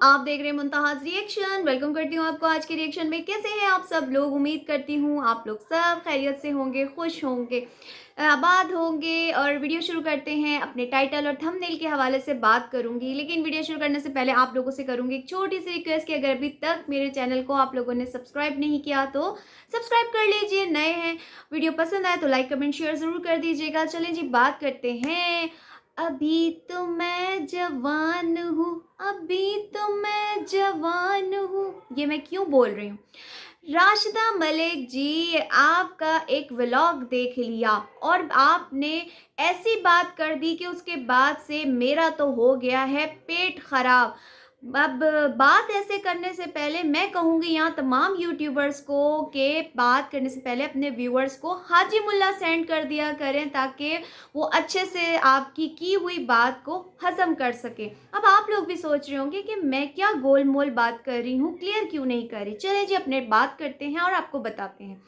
आप देख रहे हैं मुंतहाज रिएक्शन। वेलकम करती हूँ आपको आज के रिएक्शन में। कैसे हैं आप सब लोग? उम्मीद करती हूँ आप लोग सब खैरियत से होंगे, खुश होंगे, आबाद होंगे। और वीडियो शुरू करते हैं। अपने टाइटल और थंबनेल के हवाले से बात करूंगी, लेकिन वीडियो शुरू करने से पहले आप लोगों से करूंगी एक छोटी सी रिक्वेस्ट कि अगर अभी तक मेरे चैनल को आप लोगों ने सब्सक्राइब नहीं किया तो सब्सक्राइब कर लीजिए। नए हैं, वीडियो पसंद आए तो लाइक कमेंट शेयर ज़रूर कर दीजिएगा। चलें जी, बात करते हैं। अभी तो मैं जवान हूँ, अभी तो मैं जवान हूँ। ये मैं क्यों बोल रही हूँ? राशिदा मलिक जी, आपका एक व्लॉग देख लिया और आपने ऐसी बात कर दी कि उसके बाद से मेरा तो हो गया है पेट खराब। अब बात ऐसे करने से पहले मैं कहूँगी यहाँ तमाम यूट्यूबर्स को कि बात करने से पहले अपने व्यूअर्स को हाजी मुल्ला सेंड कर दिया करें, ताकि वो अच्छे से आपकी की हुई बात को हजम कर सके। अब आप लोग भी सोच रहे होंगे कि मैं क्या गोल मोल बात कर रही हूँ, क्लियर क्यों नहीं कर रही। चलिए जी, अपने बात करते हैं और आपको बताते हैं।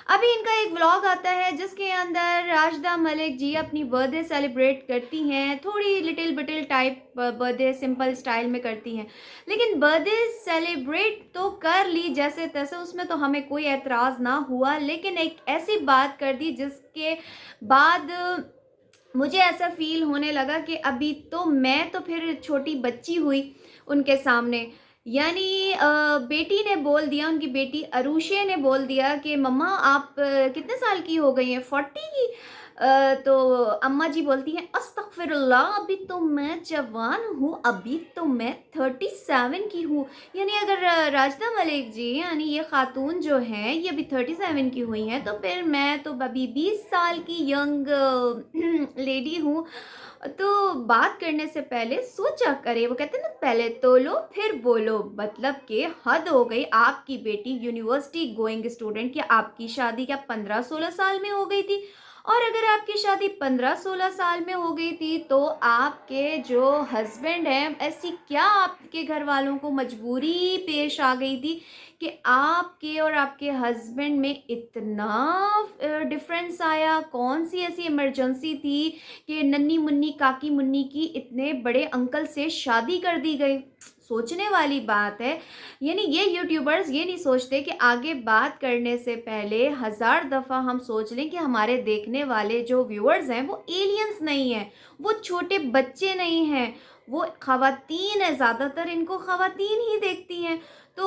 अभी इनका एक व्लॉग आता है जिसके अंदर राशिदा मलिक जी अपनी बर्थडे सेलिब्रेट करती हैं। थोड़ी little बिटिल type birthday simple style में करती हैं, लेकिन बर्थडे सेलिब्रेट तो कर ली जैसे तैसे, उसमें तो हमें कोई एतराज़ ना हुआ। लेकिन एक ऐसी बात कर दी जिसके बाद मुझे ऐसा फील होने लगा कि अभी तो मैं तो फिर छोटी बच्ची हुई उनके सामने। यानी बेटी ने बोल दिया, उनकी बेटी अरुषे ने बोल दिया कि मम्मा आप कितने साल की हो गई हैं? 40 की। तो अम्मा जी बोलती हैं अस्तगफिरुल्लाह, अभी तो मैं जवान हूँ, अभी तो मैं 37 की हूँ। यानी अगर राशिदा मलिक जी, यानी ये खातून जो हैं, ये अभी 37 की हुई हैं, तो फिर मैं तो अभी 20 साल की यंग लेडी हूँ। तो बात करने से पहले सोचा करे, वो कहते हैं ना, पहले तोलो फिर बोलो। मतलब कि हद हो गई। आपकी बेटी यूनिवर्सिटी गोइंग स्टूडेंट, क्या आपकी शादी क्या 15-16 साल में हो गई थी? और अगर आपकी शादी 15-16 साल में हो गई थी तो आपके जो हस्बैंड हैं, ऐसी क्या आपके घर वालों को मजबूरी पेश आ गई थी कि आपके और आपके हस्बैंड में इतना डिफरेंस आया? कौन सी ऐसी इमरजेंसी थी कि नन्नी मुन्नी काकी मुन्नी की इतने बड़े अंकल से शादी कर दी गई? सोचने वाली बात है। यानी ये यूट्यूबर्स ये नहीं सोचते कि आगे बात करने से पहले 1000 दफ़ा हम सोच लें कि हमारे देखने वाले जो व्यूअर्स हैं वो एलियंस नहीं हैं, वो छोटे बच्चे नहीं हैं, वो ख़वातीन हैं। ज़्यादातर इनको ख़वातीन ही देखती हैं। तो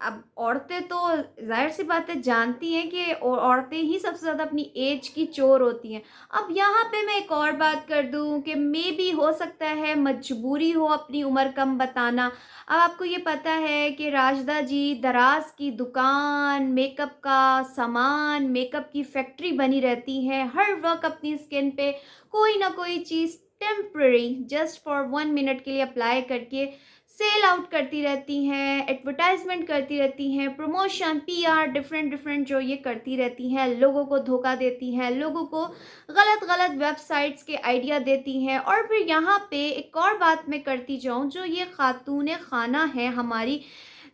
अब औरतें तो ज़ाहिर सी बात है जानती हैं कि औरतें ही सबसे ज़्यादा अपनी एज की चोर होती हैं। अब यहाँ पे मैं एक और बात कर दूँ कि मे बी हो सकता है मजबूरी हो अपनी उम्र कम बताना। अब आपको ये पता है कि राशिदा जी दराज की दुकान, मेकअप का सामान, मेकअप की फैक्ट्री बनी रहती हैं। हर वक्त अपनी स्किन पे कोई ना कोई चीज़ टेम्पररी जस्ट फॉर 1 मिनट के लिए अप्लाई करके सेल आउट करती रहती हैं, एडवर्टाइजमेंट करती रहती हैं, प्रमोशन, पीआर, डिफरेंट डिफरेंट जो ये करती रहती हैं, लोगों को धोखा देती हैं, लोगों को गलत गलत वेबसाइट्स के आइडिया देती हैं। और फिर यहाँ पे एक और बात मैं करती जाऊँ, जो ये खातून खाना है हमारी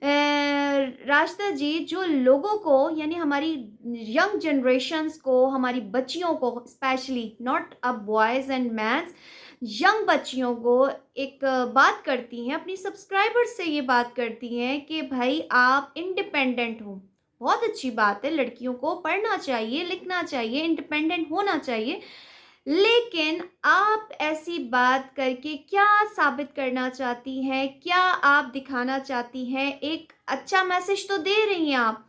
राशिदा जी, जो लोगों को यानी हमारी यंग जनरेशन्स को, हमारी बच्चियों को स्पेशली, नॉट अब बॉयज़ एंड मैन्स, यंग बच्चियों को एक बात करती हैं, अपनी सब्सक्राइबर्स से ये बात करती हैं कि भाई आप इंडिपेंडेंट हो। बहुत अच्छी बात है, लड़कियों को पढ़ना चाहिए, लिखना चाहिए, इंडिपेंडेंट होना चाहिए। लेकिन आप ऐसी बात करके क्या साबित करना चाहती हैं? क्या आप दिखाना चाहती हैं? एक अच्छा मैसेज तो दे रही हैं आप,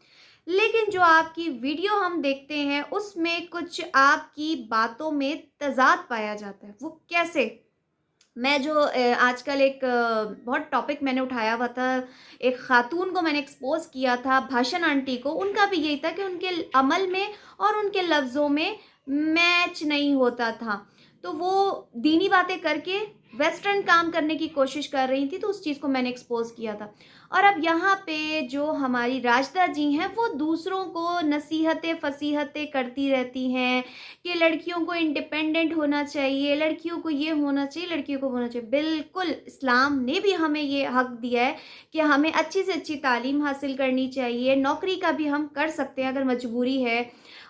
लेकिन जो आपकी वीडियो हम देखते हैं उसमें कुछ आपकी बातों में तज़ाद पाया जाता है। वो कैसे? मैं जो आजकल एक बहुत टॉपिक मैंने उठाया हुआ था, एक खातून को मैंने एक्सपोज़ किया था, भाषण आंटी को। उनका भी यही था कि उनके अमल में और उनके लफ्ज़ों में मैच नहीं होता था। तो वो दीनी बातें करके वेस्टर्न काम करने की कोशिश कर रही थी, तो उस चीज़ को मैंने एक्सपोज़ किया था। और अब यहाँ पे जो हमारी राशिदा जी हैं, वो दूसरों को नसीहतें फ़सीहतें करती रहती हैं कि लड़कियों को इंडिपेंडेंट होना चाहिए, लड़कियों को ये होना चाहिए, लड़कियों को होना चाहिए। बिल्कुल, इस्लाम ने भी हमें ये हक़ दिया है कि हमें अच्छी से अच्छी तालीम हासिल करनी चाहिए, नौकरी का भी हम कर सकते हैं अगर मजबूरी है।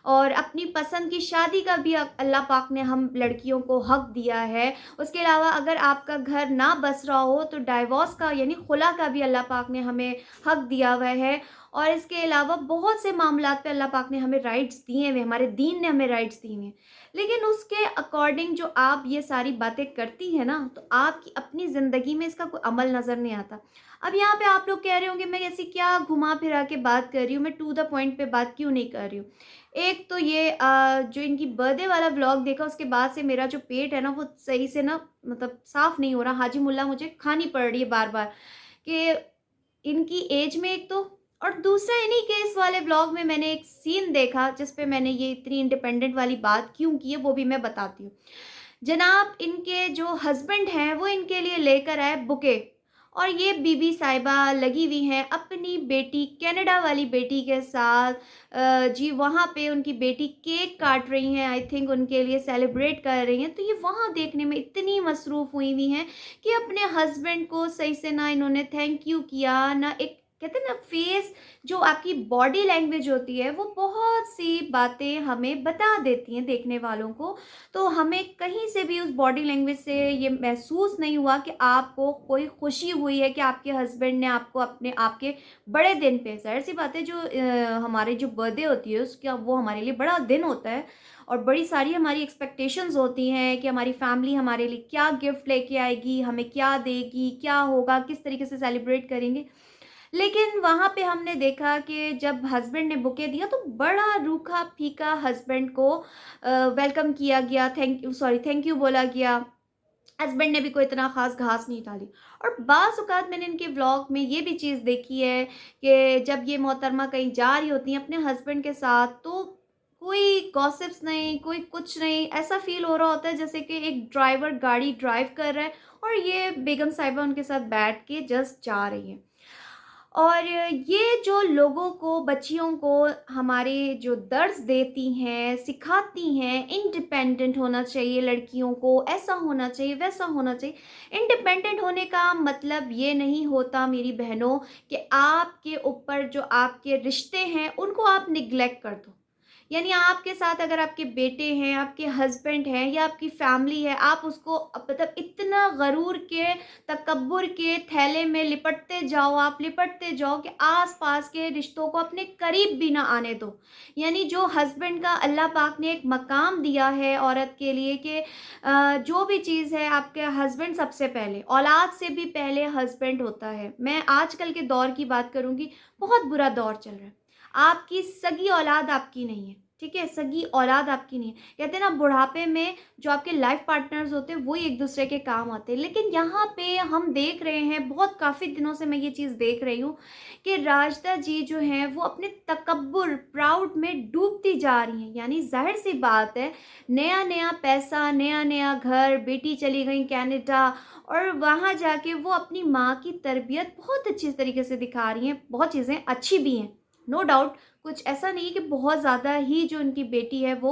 और अपनी पसंद की शादी का भी अल्लाह पाक ने हम लड़कियों को हक दिया है। उसके अलावा अगर आपका घर ना बस रहा हो तो डाइवोर्स का यानी खुला का भी अल्लाह पाक ने हमें हक दिया हुआ है। और इसके अलावा बहुत से मामलात पे अल्लाह पाक ने हमें राइट्स दिए हुए, हमारे दीन ने हमें राइट्स दिए हुए हैं। लेकिन उसके अकॉर्डिंग जो आप ये सारी बातें करती हैं ना, तो आपकी अपनी ज़िंदगी में इसका कोई अमल नज़र नहीं आता। अब यहाँ पे आप लोग कह रहे होंगे मैं ऐसी क्या घुमा फिरा के बात कर रही हूँ, मैं टू द पॉइंट पे बात क्यों नहीं कर रही हूँ। एक तो ये जो इनकी बर्थडे वाला व्लॉग देखा उसके बाद से मेरा जो पेट है ना वो सही से ना मतलब साफ़ नहीं हो रहा। हाजी मुल्ला मुझे खानी पड़ रही है बार-बार कि इनकी एज में एक तो, और दूसरा इन्हीं के इस वाले व्लॉग में मैंने एक सीन देखा जिस पे मैंने ये इतनी इंडिपेंडेंट वाली बात क्यों की है वो भी मैं बताती हूँ। जनाब इनके जो हस्बैंड हैं वो इनके लिए लेकर आए बुके, और ये बीबी साहिबा लगी हुई हैं अपनी बेटी कनाडा वाली बेटी के साथ। जी वहाँ पे उनकी बेटी केक काट रही हैं, आई थिंक उनके लिए सेलिब्रेट कर रही हैं, तो ये वहाँ देखने में इतनी मसरूफ़ हुई हुई हैं कि अपने हस्बैंड को सही से ना इन्होंने थैंक यू किया, ना एक कहते हैं ना फेस, जो आपकी बॉडी लैंग्वेज होती है वो बहुत सी बातें हमें बता देती हैं देखने वालों को। तो हमें कहीं से भी उस बॉडी लैंग्वेज से ये महसूस नहीं हुआ कि आपको कोई खुशी हुई है कि आपके हस्बैंड ने आपको अपने आपके बड़े दिन पे, ज़ाहिर सी बात है जो हमारी जो बर्थडे होती है उसका वो हमारे लिए बड़ा दिन होता है और बड़ी सारी हमारी एक्सपेक्टेशंस होती हैं कि हमारी फैमिली हमारे लिए क्या गिफ्ट लेके आएगी, हमें क्या देगी, क्या होगा, किस तरीके से सेलिब्रेट करेंगे। लेकिन वहाँ पे हमने देखा कि जब हस्बैंड ने बुके दिया तो बड़ा रूखा-फीका हस्बैंड को वेलकम किया गया, थैंक यू बोला गया। हस्बैंड ने भी कोई इतना ख़ास घास नहीं डाली। और बाज़ औक़ात मैंने इनके व्लॉग में ये भी चीज़ देखी है कि जब ये मोहतरमा कहीं जा रही होती हैं अपने हस्बैंड के साथ, तो कोई गॉसिप्स नहीं, कोई कुछ नहीं, ऐसा फ़ील हो रहा होता है जैसे कि एक ड्राइवर गाड़ी ड्राइव कर रहा है और ये बेगम साहिबा उनके साथ बैठ के जस्ट जा रही हैं। और ये जो लोगों को, बच्चियों को हमारे जो दर्स देती हैं, सिखाती हैं, इंडिपेंडेंट होना चाहिए लड़कियों को, ऐसा होना चाहिए, वैसा होना चाहिए। इंडिपेंडेंट होने का मतलब ये नहीं होता मेरी बहनों कि आपके ऊपर जो आपके रिश्ते हैं उनको आप निग्लेक्ट कर दो। यानी आपके साथ अगर आपके बेटे हैं, आपके हस्बैंड हैं या आपकी फैमिली है, आप उसको मतलब इतना गरूर के, तकब्बुर के थैले में लिपटते जाओ, आप लिपटते जाओ कि आस-पास के रिश्तों को अपने करीब भी ना आने दो। यानी जो हस्बैंड का अल्लाह पाक ने एक मकाम दिया है औरत के लिए कि जो भी चीज़ है आपके हस्बैंड सबसे पहले, औलाद से भी पहले हस्बैंड होता है। मैं आजकल के दौर की बात करूँगी, बहुत बुरा दौर चल रहा है। आपकी सगी औलाद आपकी नहीं है, ठीक है? सगी औलाद आपकी नहीं है। कहते हैं ना बुढ़ापे में जो आपके लाइफ पार्टनर्स होते हैं वही एक दूसरे के काम आते हैं। लेकिन यहाँ पे हम देख रहे हैं, बहुत काफ़ी दिनों से मैं ये चीज़ देख रही हूँ कि राजदा जी जो हैं वो अपने तकब्बुर, प्राउड में डूबती जा रही हैं। यानी ज़ाहिर-सी बात है, नया-नया पैसा, नया-नया घर, बेटी चली गई कनाडा और वहाँ जाके वो अपनी माँ की तरबियत बहुत अच्छी तरीके से दिखा रही हैं। बहुत चीज़ें अच्छी भी हैं, नो डाउट। कुछ ऐसा नहीं है कि बहुत ज़्यादा ही जो उनकी बेटी है वो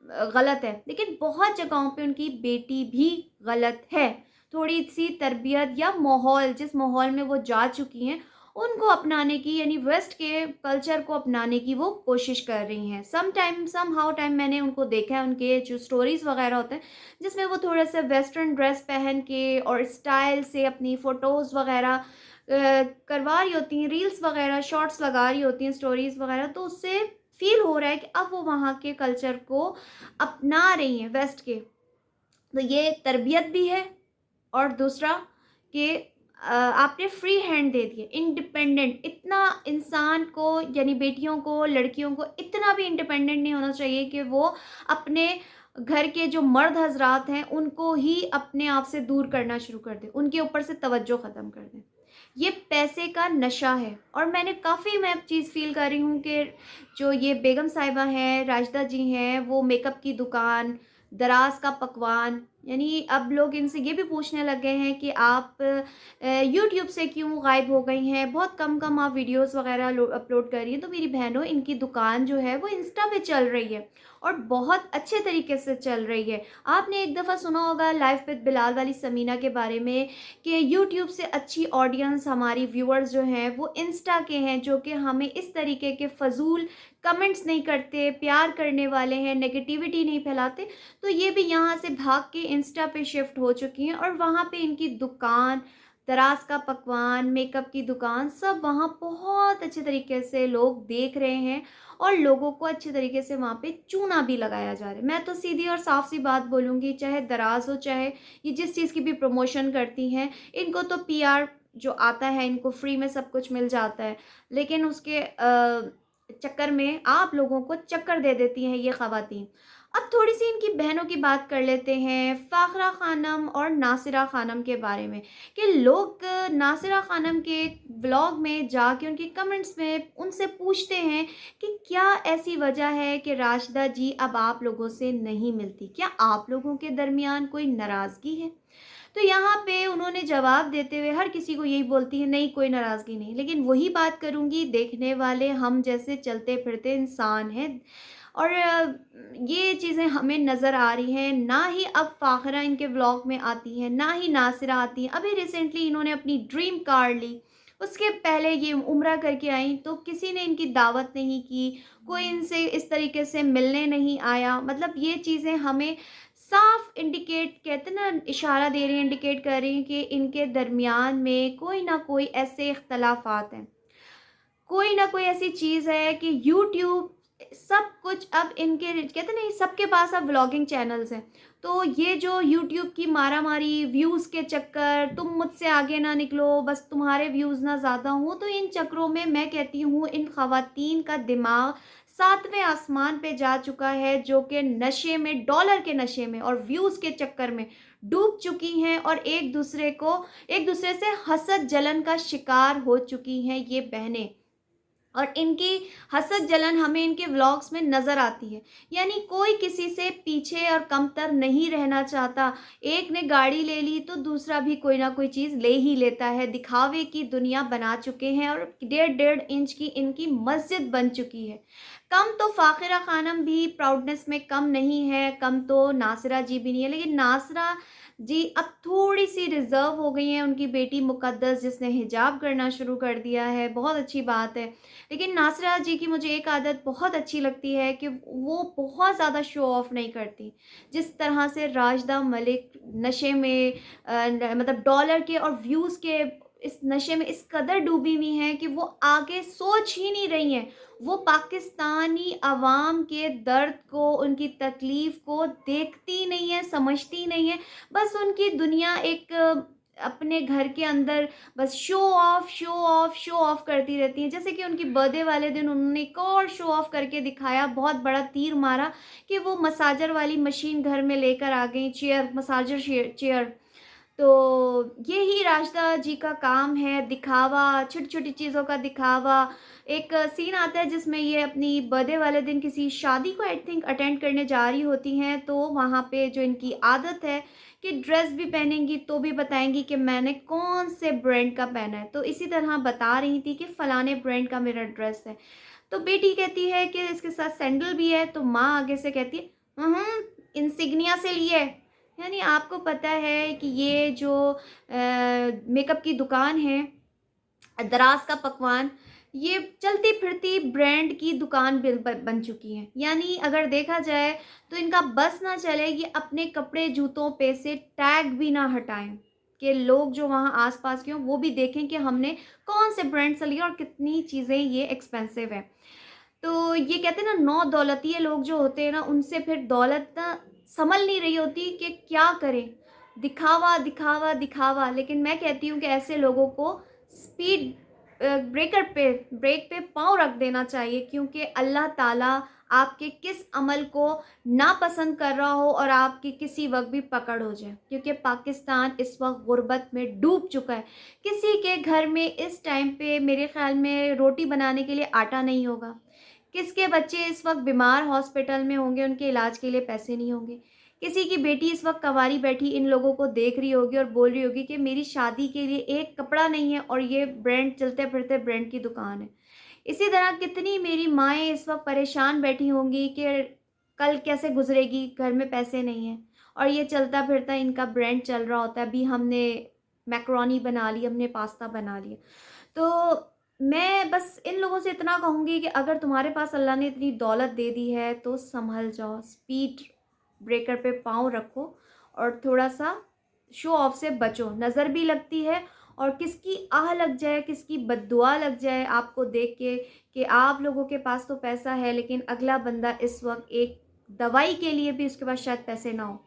गलत है, लेकिन बहुत जगहों पे उनकी बेटी भी गलत है। थोड़ी-सी तरबियत या माहौल, जिस माहौल में वो जा चुकी हैं, उनको अपनाने की यानी वेस्ट के कल्चर को अपनाने की वो कोशिश कर रही हैं। समहाउ टाइम मैंने उनको देखा है, उनके जो स्टोरीज़ वग़ैरह होते हैं, जिसमें वो थोड़ा-सा वेस्टर्न ड्रेस पहन के और स्टाइल से अपनी फ़ोटोज़ वग़ैरह करवा रही होती हैं, रील्स वगैरह, शॉर्ट्स लगा रही होती हैं, स्टोरीज़ वगैरह, तो उससे फ़ील हो रहा है कि अब वो वहाँ के कल्चर को अपना रही हैं वेस्ट के। तो ये तरबियत भी है और दूसरा कि आपने फ्री हैंड दे दिए, इंडिपेंडेंट। इतना इंसान को यानी बेटियों को, लड़कियों को इतना भी इंडिपेंडेंट नहीं होना चाहिए कि वो अपने घर के जो मर्द हज़रात हैं उनको ही अपने आप से दूर करना शुरू कर दें, उनके ऊपर से तवज्जो ख़त्म कर दें। ये पैसे का नशा है और मैंने काफ़ी मैं चीज़ फ़ील कर रही हूँ कि जो ये बेगम साहिबा हैं, राशिदा जी हैं, वो मेकअप की दुकान, दराज का पकवान, यानी अब लोग इनसे ये भी पूछने लग गए हैं कि आप यूट्यूब से क्यों गायब हो गई हैं? बहुत कम-कम आप वीडियोज़ वग़ैरह अपलोड कर रही हैं। तो मेरी बहनों, इनकी दुकान जो है वो इंस्टा पे चल रही है और बहुत अच्छे तरीके से चल रही है। आपने एक दफ़ा सुना होगा लाइफ़ विद बिलाल वाली समीना के बारे में कि यूट्यूब से अच्छी ऑडियंस, हमारी व्यूअर्स जो हैं वो इंस्टा के हैं, जो कि हमें इस तरीके के फ़ज़ूल कमेंट्स नहीं करते, प्यार करने वाले हैं, नेगेटिविटी नहीं फैलाते, तो ये भी यहाँ से भाग के इंस्टा पे शिफ्ट हो चुकी हैं और वहाँ पे इनकी दुकान, दराज का पकवान, मेकअप की दुकान, सब वहाँ बहुत अच्छे तरीके से लोग देख रहे हैं और लोगों को अच्छे तरीके से वहाँ पे चूना भी लगाया जा रहा है। मैं तो सीधी और साफ-सी बात बोलूँगी, चाहे दराज हो, चाहे ये जिस चीज़ की भी प्रमोशन करती हैं, इनको तो पीआर जो आता है, इनको फ्री में सब कुछ मिल जाता है। लेकिन उसके चक्कर में आप लोगों को चक्कर दे देती हैं ये ख़वातीन। अब थोड़ी-सी इनकी बहनों की बात कर लेते हैं, फ़ाखरा ख़ानम और नासिरा ख़ानम के बारे में, कि लोग नासिरा ख़ानम के व्लॉग में जाके उनके कमेंट्स में उनसे पूछते हैं कि क्या ऐसी वजह है कि राशिदा जी अब आप लोगों से नहीं मिलती? क्या आप लोगों के दरमियान कोई नाराज़गी है? तो यहाँ पे उन्होंने जवाब देते हुए हर किसी को यही बोलती है, नहीं कोई नाराज़गी नहीं। लेकिन वही बात करूँगी, देखने वाले हम जैसे चलते-फिरते इंसान हैं और ये चीज़ें हमें नज़र आ रही हैं। ना ही अब फ़ाखरा इनके व्लॉग में आती हैं, ना ही नासिरा आती हैं। अभी रिसेंटली इन्होंने अपनी ड्रीम कार ली, उसके पहले ये उम्रा करके आईं, तो किसी ने इनकी दावत नहीं की, कोई इनसे इस तरीके से मिलने नहीं आया। मतलब ये चीज़ें हमें साफ इंडिकेट, कहते हैं ना, इशारा दे रही हैं, इंडिकेट कर रही हैं कि इनके दरमियान में कोई ना कोई ऐसे इख्तलाफात हैं, कोई ना कोई ऐसी चीज़ है कि यूट्यूब सब कुछ अब इनके, कहते हैं ना, सबके पास अब व्लॉगिंग चैनल्स हैं। तो ये जो यूट्यूब की मारामारी, व्यूज़ के चक्कर, तुम मुझसे आगे ना निकलो, बस तुम्हारे व्यूज़ ना ज़्यादा हों, तो इन चक्करों में मैं कहती हूँ इन ख़वातीन का दिमाग सातवें आसमान पे जा चुका है, जो कि नशे में, डॉलर के नशे में और व्यूज़ के चक्कर में डूब चुकी हैं और एक दूसरे से हसद जलन का शिकार हो चुकी हैं ये बहनें। और इनकी हसद जलन हमें इनके व्लॉग्स में नज़र आती है। यानी कोई किसी से पीछे और कमतर नहीं रहना चाहता। एक ने गाड़ी ले ली तो दूसरा भी कोई ना कोई चीज़ ले ही लेता है। दिखावे की दुनिया बना चुके हैं और डेढ़ इंच की इनकी मस्जिद बन चुकी है। कम तो फ़ाखिरा ख़ानम भी प्राउडनेस में कम नहीं है, कम तो नासिरा जी भी नहीं है, लेकिन नासिरा जी अब थोड़ी-सी रिज़र्व हो गई हैं। उनकी बेटी मुक़द्दस जिसने हिजाब करना शुरू कर दिया है, बहुत अच्छी बात है। लेकिन नासिरा जी की मुझे एक आदत बहुत अच्छी लगती है कि वो बहुत ज़्यादा शो ऑफ़ नहीं करती। जिस तरह से राशिदा मलिक नशे में मतलब डॉलर के और व्यूज़ के इस नशे में इस कदर डूबी हुई हैं कि वो आगे सोच ही नहीं रही हैं। वो पाकिस्तानी अवाम के दर्द को, उनकी तकलीफ़ को देखती नहीं है, समझती नहीं है। बस उनकी दुनिया एक अपने घर के अंदर बस show off, show off, show off करती रहती हैं। जैसे कि उनकी बर्थडे वाले दिन उन्होंने एक और शो ऑफ करके दिखाया, बहुत बड़ा तीर मारा कि वो मसाजर वाली मशीन घर में लेकर आ गईं, चेयर, मसाजर चेयर। तो यही राशिदा जी का काम है, दिखावा, छोटी-छोटी चीज़ों का दिखावा। एक सीन आता है जिसमें ये अपनी बर्थडे वाले दिन किसी शादी को आई थिंक अटेंड करने जा रही होती हैं, तो वहाँ पे जो इनकी आदत है कि ड्रेस भी पहनेंगी तो भी बताएँगी कि मैंने कौन से ब्रांड का पहना है। तो इसी तरह बता रही थी कि फलाने ब्रांड का मेरा ड्रेस है। तो बेटी कहती है कि इसके साथ सैंडल भी है, तो माँ आगे से कहती है, इंसिग्निया से लिए है। यानी आपको पता है कि ये जो मेकअप की दुकान है, दराज का पकवान, ये चलती-फिरती ब्रांड की दुकान बन चुकी है। यानी अगर देखा जाए तो इनका बस ना चले ये अपने कपड़े जूतों पे से टैग भी ना हटाएँ, कि लोग जो वहाँ आस-पास के हों वो भी देखें कि हमने कौन से ब्रांड से लिया और कितनी चीज़ें ये एक्सपेंसिव है। तो ये कहते हैं ना, नौ दौलतिये लोग जो होते हैं ना, उनसे फिर दौलत ना संभल नहीं रही होती कि क्या करें। दिखावा, दिखावा, दिखावा। लेकिन मैं कहती हूँ कि ऐसे लोगों को स्पीड ब्रेक पे पाँव रख देना चाहिए, क्योंकि अल्लाह ताला आपके किस अमल को नापसंद कर रहा हो और आपकी किसी वक़्त भी पकड़ हो जाए। क्योंकि पाकिस्तान इस वक़्त गुर्बत में डूब चुका है। किसी के घर में इस टाइम पे मेरे ख़्याल में रोटी बनाने के लिए आटा नहीं होगा। किसके बच्चे इस वक़्त बीमार हॉस्पिटल में होंगे, उनके इलाज के लिए पैसे नहीं होंगे। किसी की बेटी इस वक़्त कँवारी बैठी इन लोगों को देख रही होगी और बोल रही होगी कि मेरी शादी के लिए एक कपड़ा नहीं है और ये ब्रांड, चलते-फिरते ब्रांड की दुकान है। इसी तरह कितनी मेरी माएँ इस वक़्त परेशान बैठी होंगी कि कल कैसे गुज़रेगी, घर में पैसे नहीं हैं और ये चलता-फिरता इनका ब्रांड चल रहा होता है। अभी हमने मैकरोनी बना ली, हमने पास्ता बना लिया। तो मैं बस इन लोगों से इतना कहूँगी कि अगर तुम्हारे पास अल्लाह ने इतनी दौलत दे दी है तो सँभल जाओ, स्पीड ब्रेकर पे पाँव रखो और थोड़ा-सा शो ऑफ से बचो। नज़र भी लगती है और किसकी आह लग जाए, किसकी बद्दुआ लग जाए आपको देख के कि आप लोगों के पास तो पैसा है लेकिन अगला बंदा इस वक़्त एक दवाई के लिए भी उसके पास शायद पैसे ना हो।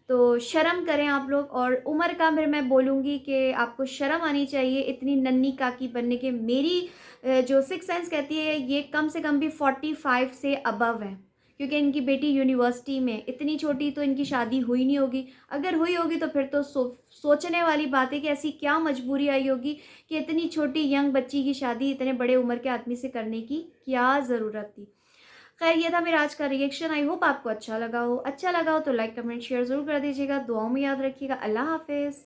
तो शर्म करें आप लोग और उम्र का फिर मैं बोलूँगी कि आपको शर्म आनी चाहिए इतनी नन्ही काकी बनने के। मेरी जो सिक्स सेंस कहती है ये कम से कम भी 45 से अबव है क्योंकि इनकी बेटी यूनिवर्सिटी में, इतनी छोटी तो इनकी शादी हुई नहीं होगी। अगर हुई होगी तो फिर तो सोचने वाली बात है कि ऐसी क्या मजबूरी आई होगी कि इतनी छोटी यंग बच्ची की शादी इतने बड़े उम्र के आदमी से करने की क्या ज़रूरत थी। खैर ये था मेरा आज का रिएक्शन। आई होप आपको अच्छा लगा हो। अच्छा लगा हो तो लाइक, कमेंट, शेयर ज़रूर कर दीजिएगा। दुआओं में याद रखिएगा। अल्लाह हाफ़िज़।